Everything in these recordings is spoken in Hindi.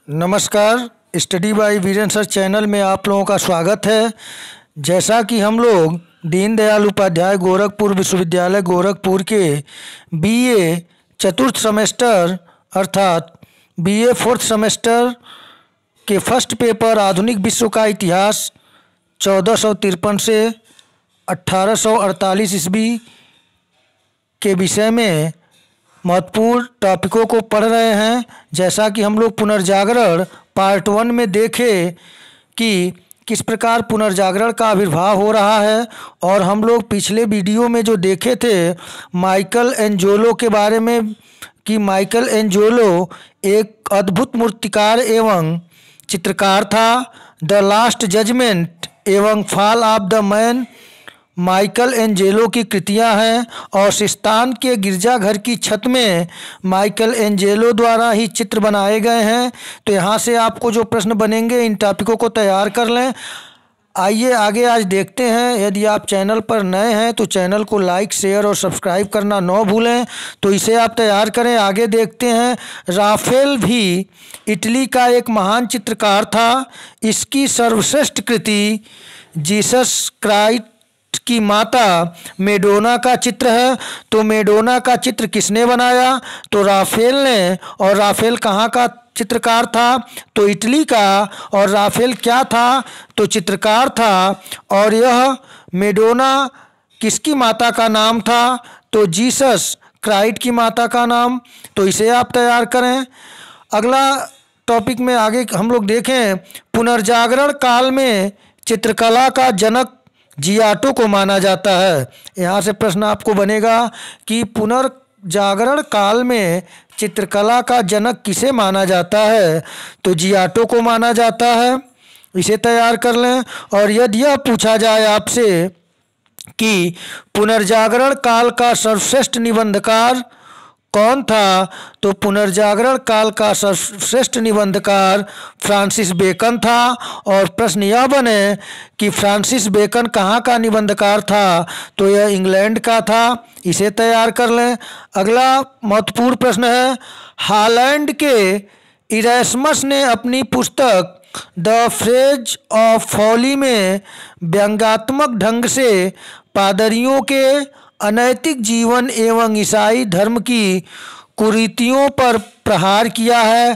नमस्कार। Study by Virendra sir channel में आप लोगों का स्वागत है। जैसा कि हम लोग दीनदयाल उपाध्याय गोरखपुर विश्वविद्यालय गोरखपुर के बीए चतुर्थ सेमेस्टर अर्थात बीए फोर्थ सेमेस्टर के फर्स्ट पेपर आधुनिक विश्व का इतिहास 1453 से 1848 ईस्वी के विषय में महत्वपूर्ण टॉपिकों को पढ़ रहे हैं। जैसा कि हम लोग पुनर्जागरण पार्ट 1 में देखे कि किस प्रकार पुनर्जागरण का आविर्भाव हो रहा है, और हम लोग पिछले वीडियो में जो देखे थे माइकल एंजेलो के बारे में कि माइकल एंजेलो एक अद्भुत मूर्तिकार एवं चित्रकार था। द लास्ट जजमेंट एवं fall of the man Michael Angelo की कृतियां हैं, और सिस्तान के गिरजाघर की छत में माइकल एंजेलो द्वारा ही चित्र बनाए गए हैं। तो यहाँ से आपको जो प्रश्न बनेंगे इन टॉपिकों को तैयार कर लें। आइए आगे आज देखते हैं। यदि आप चैनल पर नए हैं तो चैनल को लाइक शेयर और सब्सक्राइब करना न भूलें। तो इसे आप तैयार करें। आगे देखते हैं। राफेल भी इटली का एक महान चित्रकार था। इसकी सर्वश्रेष्ठ कृति जीसस क्राइस्ट की माता मेडोना का चित्र है। तो मेडोना का चित्र किसने बनाया? तो राफेल ने। और राफेल कहाँ का चित्रकार था? तो इटली का। और राफेल क्या था? तो चित्रकार था। और यह मेडोना किसकी माता का नाम था? तो जीसस क्राइस्ट की माता का नाम। तो इसे आप तैयार करें। अगला टॉपिक में आगे हम लोग देखें। पुनर्जागरण काल में चित्रकला का जनक जियाटो को माना जाता है। यहाँ से प्रश्न आपको बनेगा कि पुनर्जागरण काल में चित्रकला का जनक किसे माना जाता है? तो जियाटो को माना जाता है। इसे तैयार कर लें। और यदि यह पूछा जाए आपसे कि पुनर्जागरण काल का सर्वश्रेष्ठ निबंधकार कौन था? तो पुनर्जागरण काल का सर्वश्रेष्ठ निबंधकार फ्रांसिस बेकन था। और प्रश्न यह बने कि फ्रांसिस बेकन कहाँ का निबंधकार था? तो यह इंग्लैंड का था। इसे तैयार कर लें। अगला महत्वपूर्ण प्रश्न है। हॉलैंड के इरेस्मस ने अपनी पुस्तक द फ्रेज ऑफ फॉली में व्यंग्यात्मक ढंग से पादरियों के अनैतिक जीवन एवं ईसाई धर्म की कुरीतियों पर प्रहार किया है।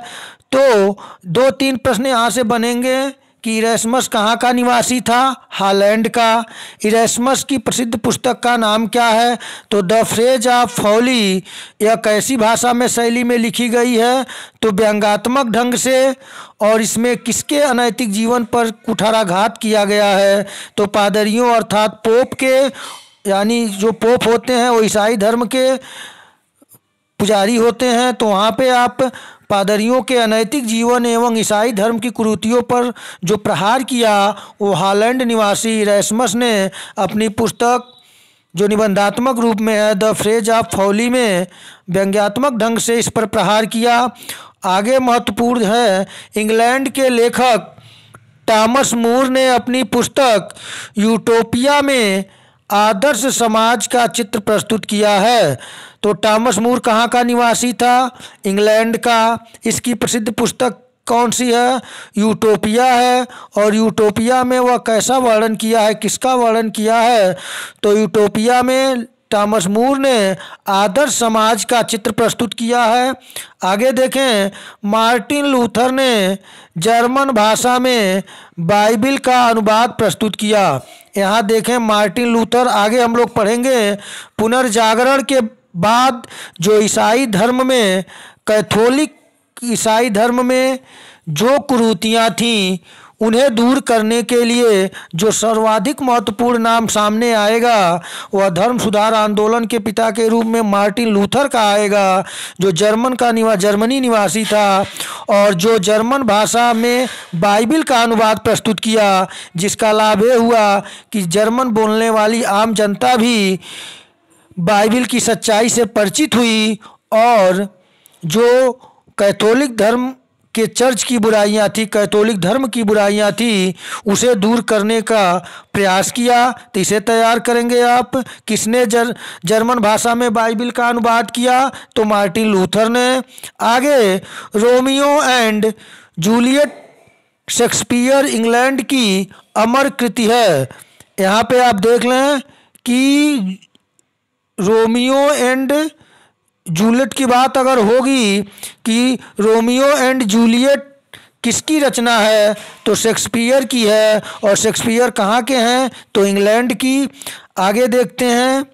तो 2-3 प्रश्न यहाँ से बनेंगे कि इरेस्मस कहाँ का निवासी था? हॉलैंड का। इरेस्मस की प्रसिद्ध पुस्तक का नाम क्या है? तो द फ्रेज ऑफ फॉली। यह कैसी भाषा में शैली में लिखी गई है? तो व्यंग्यात्मक ढंग से। और इसमें किसके अनैतिक जीवन पर कुठाराघात किया गया है? तो पादरियों अर्थात पोप के, यानी जो पोप होते हैं वो ईसाई धर्म के पुजारी होते हैं। तो वहाँ पे आप पादरियों के अनैतिक जीवन एवं ईसाई धर्म की कुरीतियों पर जो प्रहार किया वो हॉलैंड निवासी इरेस्मस ने अपनी पुस्तक जो निबंधात्मक रूप में है द फ्रेज ऑफ फॉली में व्यंग्यात्मक ढंग से इस पर प्रहार किया। आगे महत्वपूर्ण है। इंग्लैंड के लेखक टॉमस मूर ने अपनी पुस्तक यूटोपिया में आदर्श समाज का चित्र प्रस्तुत किया है। तो टॉमस मूर कहाँ का निवासी था? इंग्लैंड का। इसकी प्रसिद्ध पुस्तक कौन सी है? यूटोपिया है। और यूटोपिया में वह कैसा वर्णन किया है, किसका वर्णन किया है? तो यूटोपिया में टॉमस मूर ने आदर्श समाज का चित्र प्रस्तुत किया है। आगे देखें। मार्टिन लूथर ने जर्मन भाषा में बाइबिल का अनुवाद प्रस्तुत किया। यहाँ देखें मार्टिन लूथर। आगे हम लोग पढ़ेंगे पुनर्जागरण के बाद जो ईसाई धर्म में कैथोलिक ईसाई धर्म में जो कुरीतियाँ थीं उन्हें दूर करने के लिए जो सर्वाधिक महत्वपूर्ण नाम सामने आएगा वह धर्म सुधार आंदोलन के पिता के रूप में मार्टिन लूथर का आएगा, जो जर्मनी निवासी था और जो जर्मन भाषा में बाइबिल का अनुवाद प्रस्तुत किया, जिसका लाभ ये हुआ कि जर्मन बोलने वाली आम जनता भी बाइबिल की सच्चाई से परिचित हुई और जो कैथोलिक धर्म के चर्च की बुराइयां थी, कैथोलिक धर्म की बुराइयां थी, उसे दूर करने का प्रयास किया। तो इसे तैयार करेंगे आप। किसने जर्मन भाषा में बाइबिल का अनुवाद किया? तो मार्टिन लूथर ने। आगे Romeo and Juliet Shakespeare England की अमर कृति है। यहाँ पे आप देख लें कि रोमियो एंड जूलियट की बात अगर होगी कि रोमियो एंड जूलियट किसकी रचना है तो शेक्सपियर की है। और शेक्सपियर कहाँ के हैं तो इंग्लैंड की। आगे देखते हैं,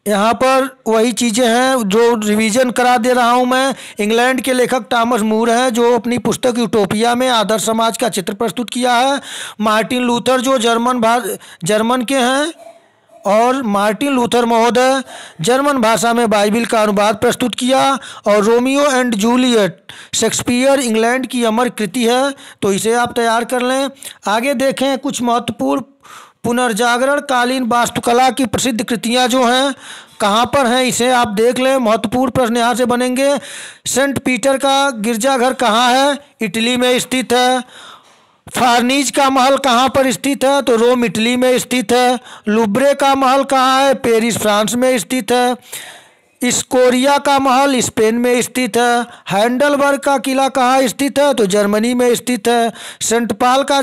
यहाँ पर वही चीज़ें हैं जो रिवीजन करा दे रहा हूँ मैं। इंग्लैंड के लेखक टॉमस मूर हैं जो अपनी पुस्तक यूटोपिया में आदर्श समाज का चित्र प्रस्तुत किया है। मार्टिन लूथर जो जर्मन के हैं, और मार्टिन लूथर महोदय जर्मन भाषा में बाइबिल का अनुवाद प्रस्तुत किया। और Romeo and Juliet Shakespeare England की अमर कृति है, तो इसे आप तैयार कर लें। आगे देखें कुछ महत्वपूर्ण पुनर्जागरण कालीन वास्तुकला की प्रसिद्ध कृतियां जो हैं कहाँ पर हैं इसे आप देख लें। महत्वपूर्ण प्रश्न यहाँ से बनेंगे। सेंट पीटर का गिरजाघर कहाँ है? इटली में स्थित है। फार्नीज का महल कहाँ पर स्थित है? तो रोम इटली में स्थित है। लुब्रे का महल कहाँ है? पेरिस फ्रांस में स्थित है। स्कोरिया का महल स्पेन में स्थित है। हैंडलबर्ग का किला कहाँ स्थित है? तो जर्मनी में स्थित है। सेंट पॉल का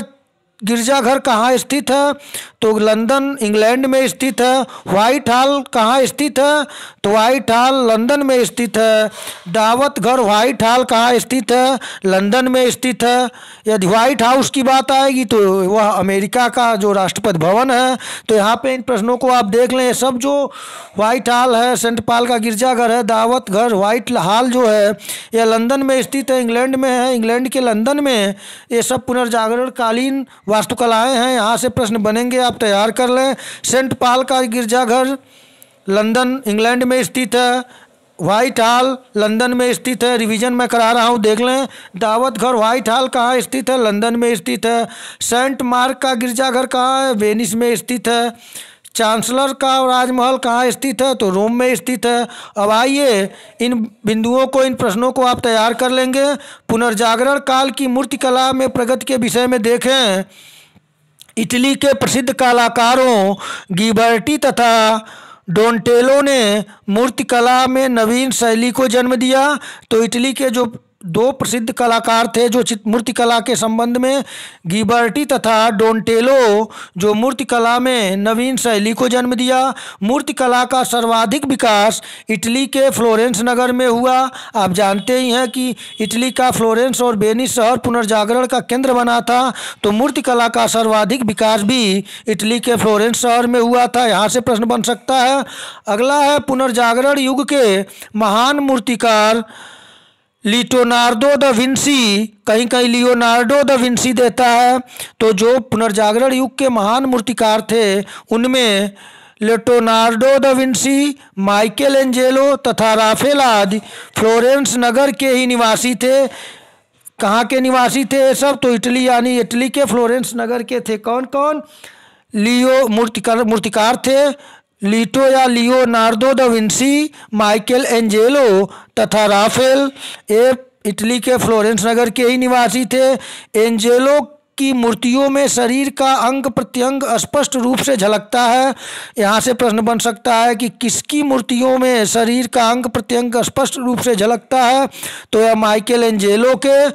गिरजाघर कहाँ स्थित है? तो लंदन इंग्लैंड में स्थित है। व्हाइट हॉल कहाँ स्थित है? तो व्हाइट हॉल लंदन में स्थित है। दावत घर व्हाइट हॉल कहाँ स्थित है? लंदन में स्थित है। यदि व्हाइट हाउस की बात आएगी तो वह अमेरिका का जो राष्ट्रपति भवन है। तो यहाँ पे इन प्रश्नों को आप देख लें। सब जो व्हाइट हॉल है, सेंट पॉल का गिरजाघर है, दावत घर व्हाइट हॉल जो है यह लंदन में स्थित है, इंग्लैंड में है। इंग्लैंड के लंदन में ये सब पुनर्जागरण कालीन वास्तुकलाएं हैं। यहाँ से प्रश्न बनेंगे, आप तैयार कर लें। सेंट पॉल का गिरजाघर लंदन इंग्लैंड में स्थित है। व्हाइट हॉल लंदन में स्थित है। रिवीजन मैं करा रहा हूँ, देख लें। दावत घर व्हाइट हॉल कहाँ स्थित है? लंदन में स्थित है। सेंट मार्क का गिरजाघर कहाँ है? वेनिस में स्थित है। चांसलर का राजमहल कहाँ स्थित है? तो रोम में स्थित है। अब आइए इन बिंदुओं को, इन प्रश्नों को आप तैयार कर लेंगे। पुनर्जागरण काल की मूर्तिकला में प्रगति के विषय में देखें। इटली के प्रसिद्ध कलाकारों गिबर्टी तथा डोंटेलो ने मूर्तिकला में नवीन शैली को जन्म दिया। तो इटली के जो दो प्रसिद्ध कलाकार थे जो मूर्तिकला के संबंध में, गिबर्टी तथा डोंटेलो, जो मूर्तिकला में नवीन शैली को जन्म दिया। मूर्तिकला का सर्वाधिक विकास इटली के फ्लोरेंस नगर में हुआ। आप जानते ही हैं कि इटली का फ्लोरेंस और वेनिस शहर पुनर्जागरण का केंद्र बना था। तो मूर्तिकला का सर्वाधिक विकास भी इटली के फ्लोरेंस शहर में हुआ था। यहाँ से प्रश्न बन सकता है। अगला है पुनर्जागरण युग के महान मूर्तिकार लियोनार्डो दा विंसी। कहीं कहीं लियोनार्डो दा विंसी देता है। तो जो पुनर्जागरण युग के महान मूर्तिकार थे उनमें Leonardo da Vinci, Michael Angelo तथा राफेल आदि फ्लोरेंस नगर के ही निवासी थे। कहाँ के निवासी थे ये सब? तो इटली, यानी इटली के फ्लोरेंस नगर के थे। कौन कौन मूर्तिकार थे? Leonardo da Vinci, Michael Angelo तथा राफेल। ये इटली के फ्लोरेंस नगर के ही निवासी थे। एंजेलो की मूर्तियों में शरीर का अंग प्रत्यंग स्पष्ट रूप से झलकता है। यहाँ से प्रश्न बन सकता है कि किसकी मूर्तियों में शरीर का अंग प्रत्यंग स्पष्ट रूप से झलकता है? तो यह माइकल एंजेलो के।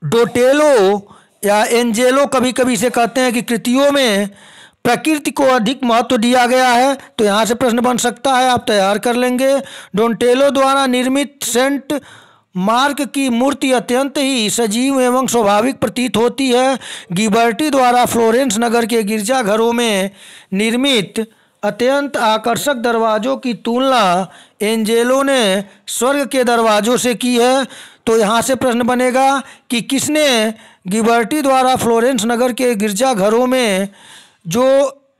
डोटेलो या एंजेलो कभी कभी से कहते हैं कि कृतियों में प्रकृति को अधिक महत्व दिया गया है। तो यहाँ से प्रश्न बन सकता है, आप तैयार कर लेंगे। डोंटेलो द्वारा निर्मित सेंट मार्क की मूर्ति अत्यंत ही सजीव एवं स्वाभाविक प्रतीत होती है। गिबर्टी द्वारा फ्लोरेंस नगर के गिरजाघरों में निर्मित अत्यंत आकर्षक दरवाज़ों की तुलना एंजेलो ने स्वर्ग के दरवाज़ों से की है। तो यहाँ से प्रश्न बनेगा कि किसने गिबर्टी द्वारा फ्लोरेंस नगर के गिरजाघरों में जो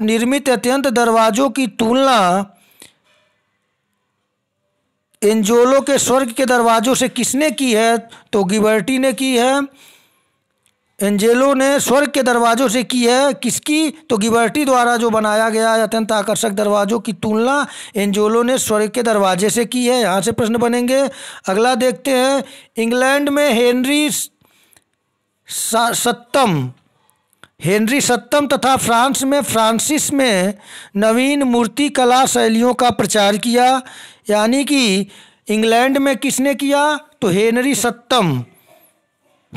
निर्मित अत्यंत दरवाज़ों की तुलना एंजेलो के स्वर्ग के दरवाज़ों से किसने की है? तो गिबर्टी ने की है। एंजेलो ने स्वर्ग के दरवाज़ों से की है। किसकी? तो गिबर्टी द्वारा जो बनाया गया है अत्यंत आकर्षक दरवाज़ों की तुलना एंजेलो ने स्वर्ग के दरवाजे से की है। यहाँ से प्रश्न बनेंगे। अगला देखते हैं। इंग्लैंड में हेनरी सत्तम तथा फ्रांस में फ्रांसिस में नवीन मूर्ति कला शैलियों का प्रचार किया। यानी कि इंग्लैंड में किसने किया? तो हेनरी सत्तम।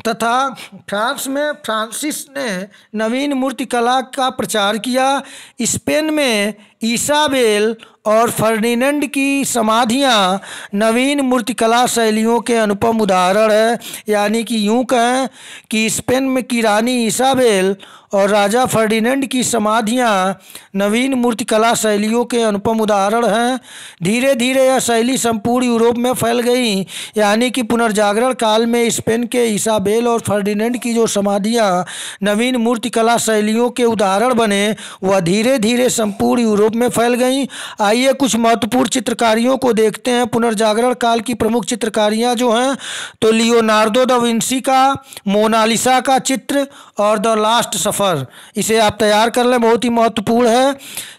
तथा फ्रांस में फ्रांसिस ने नवीन मूर्तिकला का प्रचार किया। स्पेन में इसाबेल और फर्डिनेंड की समाधियाँ नवीन मूर्तिकला शैलियों के अनुपम उदाहरण है। यानी कि यूँ कहें कि स्पेन में की रानी इसाबेल और राजा फर्डिनेंड की समाधियाँ नवीन मूर्तिकला शैलियों के अनुपम उदाहरण हैं। धीरे धीरे यह शैली संपूर्ण यूरोप में फैल गई। यानी कि पुनर्जागरण काल में स्पेन के इसाबेल और फर्डिनेंड की जो समाधियाँ नवीन मूर्तिकला शैलियों के उदाहरण बने, वह धीरे धीरे संपूर्ण यूरोप में फैल गई। आइए कुछ महत्वपूर्ण चित्रकारियों को देखते हैं। पुनर्जागरण काल की प्रमुख चित्रकारियाँ जो हैं, तो लियोनार्दो दा विंसी का मोनालिसा का चित्र और द लास्ट सफर, इसे आप तैयार कर लें, बहुत ही महत्वपूर्ण है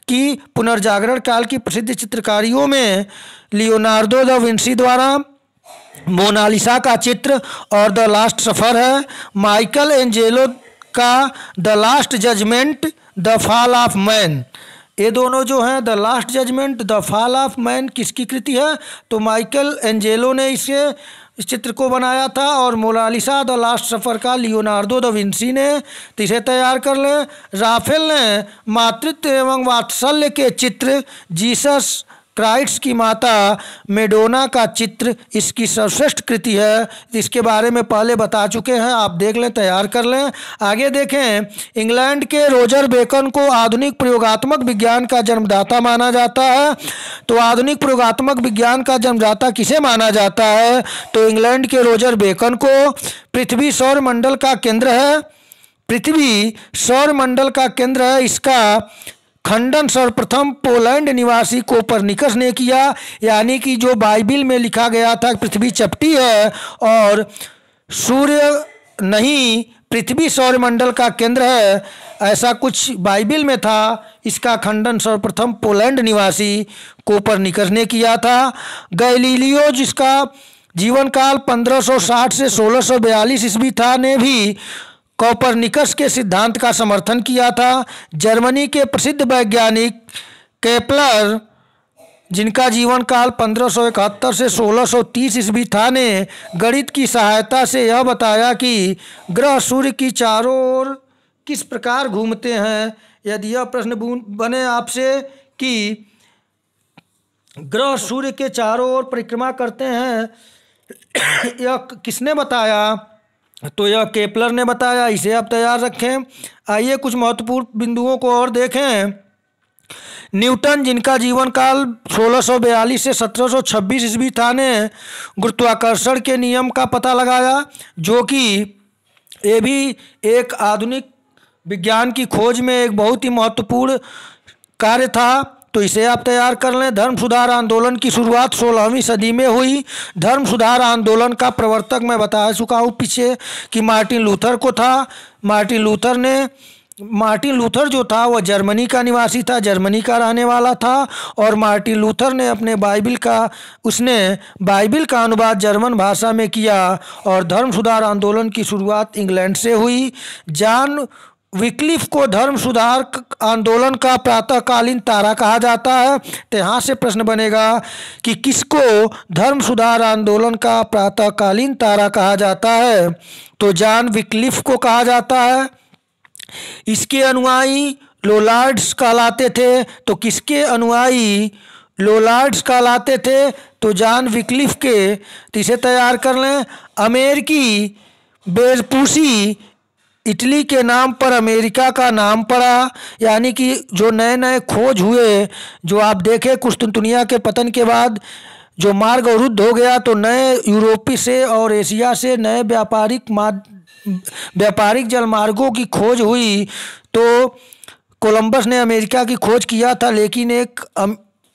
कि पुनर्जागरण काल की प्रसिद्ध चित्रकारियों में लियोनार्दो दा विंसी द्वारा मोनालिसा का चित्र और द लास्ट सफर है। माइकल एंजेलो का the last judgment, the fall of man, ये दोनों जो हैं, the last judgment, the fall of man किसकी कृति है? तो माइकल एंजेलो ने इस चित्र को बनाया था। और मोनालिसा द लास्ट सफर का लियोनार्दो दा विंसी ने। तो इसे तैयार कर लें। राफेल ने मातृत्व एवं वात्सल्य के चित्र, जीसस क्राइस्ट की माता मेडोना का चित्र इसकी सर्वश्रेष्ठ कृति है। इसके बारे में पहले बता चुके हैं, आप देख लें, तैयार कर लें। आगे देखें, इंग्लैंड के रोजर बेकन को आधुनिक प्रयोगात्मक विज्ञान का जन्मदाता माना जाता है। तो आधुनिक प्रयोगात्मक विज्ञान का जन्मदाता किसे माना जाता है? तो इंग्लैंड के रोजर बेकन को। पृथ्वी सौरमंडल का केंद्र है, पृथ्वी सौरमंडल का केंद्र है। इसका खंडन सर्वप्रथम पोलैंड निवासी कोपरनिकस ने किया। यानी कि जो बाइबिल में लिखा गया था पृथ्वी चपटी है और सूर्य नहीं, पृथ्वी सौरमंडल का केंद्र है, ऐसा कुछ बाइबिल में था, इसका खंडन सर्वप्रथम पोलैंड निवासी कोपरनिकस ने किया था। गैलीलियो, जिसका जीवन काल 1560 से 1642 ईस्वी था, ने भी कोपरनिकस के सिद्धांत का समर्थन किया था। जर्मनी के प्रसिद्ध वैज्ञानिक केपलर, जिनका जीवन काल 1571 से 1630 ईस्वी था, ने गणित की सहायता से यह बताया कि ग्रह सूर्य की चारों ओर किस प्रकार घूमते हैं। यदि यह प्रश्न बने आपसे कि ग्रह सूर्य के चारों ओर परिक्रमा करते हैं, यह किसने बताया? तो यह केपलर ने बताया। इसे आप तैयार रखें। आइए कुछ महत्वपूर्ण बिंदुओं को और देखें। न्यूटन, जिनका जीवन काल 1642 से 1726 ईस्वी था, ने गुरुत्वाकर्षण के नियम का पता लगाया, जो कि ये भी एक आधुनिक विज्ञान की खोज में एक बहुत ही महत्वपूर्ण कार्य था। तो इसे आप तैयार कर लें। धर्म सुधार आंदोलन की शुरुआत 16वीं सदी में हुई। धर्म सुधार आंदोलन का प्रवर्तक मैं बता चुका हूँ पीछे कि मार्टिन लूथर को था। मार्टिन लूथर जो था वह जर्मनी का निवासी था, जर्मनी का रहने वाला था। और मार्टिन लूथर ने अपने बाइबिल का अनुवाद जर्मन भाषा में किया। और धर्म सुधार आंदोलन की शुरुआत इंग्लैंड से हुई। जॉन विक्लिफ को धर्म सुधार आंदोलन का प्रातःकालीन तारा कहा जाता है। तो यहाँ से प्रश्न बनेगा कि किसको धर्म सुधार आंदोलन का प्रातःकालीन तारा कहा जाता है? तो जॉन विक्लिफ को कहा जाता है। इसके अनुयायी लोलार्ड्स कहलाते थे। तो किसके अनुयायी लोलार्ड्स कहलाते थे? तो जॉन विक्लिफ के। तो इसे तैयार कर लें। अमेरिकी वेस्पूसी, इटली के नाम पर अमेरिका का नाम पड़ा। यानी कि जो नए नए खोज हुए, जो आप देखें कुस्तुनतुनिया के पतन के बाद जो मार्ग अवरुद्ध हो गया, तो नए यूरोपी से और एशिया से नए व्यापारिक जलमार्गों की खोज हुई। तो कोलंबस ने अमेरिका की खोज किया था, लेकिन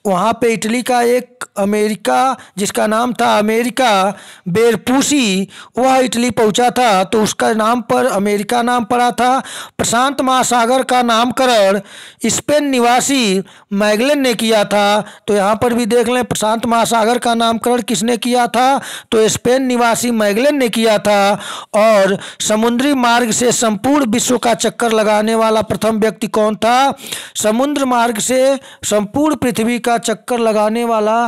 वहाँ पे इटली का एक अमेरिका, जिसका नाम था अमेरिका वेस्पूसी, वह इटली पहुँचा था, तो उसका नाम पर अमेरिका नाम पड़ा था। प्रशांत महासागर का नामकरण स्पेन निवासी मैगलन ने किया था। तो यहाँ पर भी देख लें, प्रशांत महासागर का नामकरण किसने किया था? तो स्पेन निवासी मैगलन ने किया था। और समुद्री मार्ग से संपूर्ण विश्व का चक्कर लगाने वाला प्रथम व्यक्ति कौन था? समुद्र मार्ग से संपूर्ण पृथ्वी का चक्कर लगाने वाला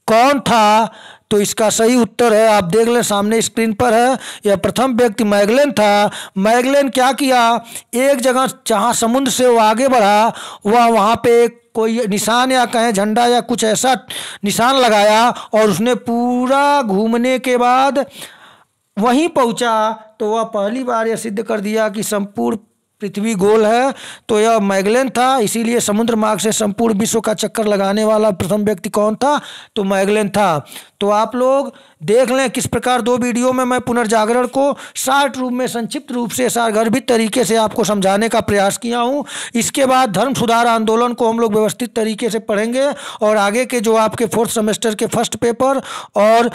कौन था? तो इसका सही उत्तर है, आप देख लें सामने स्क्रीन पर है, यह प्रथम व्यक्ति मैगलेन था। मैगलेन क्या किया, एक जगह जहाँ समुद्र से वो आगे बढ़ा वह वहाँ पे कोई निशान या कहें झंडा या कुछ ऐसा निशान लगाया और उसने पूरा घूमने के बाद वहीं पहुंचा। तो वह पहली बार यह सिद्ध कर दिया कि संपूर्ण पृथ्वी गोल है। तो यह मैगलेन था, इसीलिए समुद्र मार्ग से संपूर्ण विश्व का चक्कर लगाने वाला प्रथम व्यक्ति कौन था? तो मैगलेन था। तो आप लोग देख लें किस प्रकार दो वीडियो में मैं पुनर्जागरण को शार्ट रूप में, संक्षिप्त रूप से, सारगर्भित तरीके से आपको समझाने का प्रयास किया हूँ। इसके बाद धर्म सुधार आंदोलन को हम लोग व्यवस्थित तरीके से पढ़ेंगे और आगे के जो आपके 4th सेमेस्टर के फर्स्ट पेपर और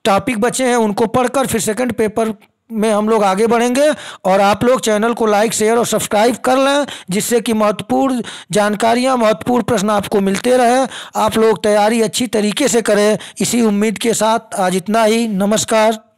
टॉपिक बचे हैं उनको पढ़कर फिर सेकंड पेपर में हम लोग आगे बढ़ेंगे। और आप लोग चैनल को लाइक, शेयर और सब्सक्राइब कर लें, जिससे कि महत्वपूर्ण जानकारियां, महत्वपूर्ण प्रश्न आपको मिलते रहे। आप लोग तैयारी अच्छी तरीके से करें, इसी उम्मीद के साथ आज इतना ही। नमस्कार।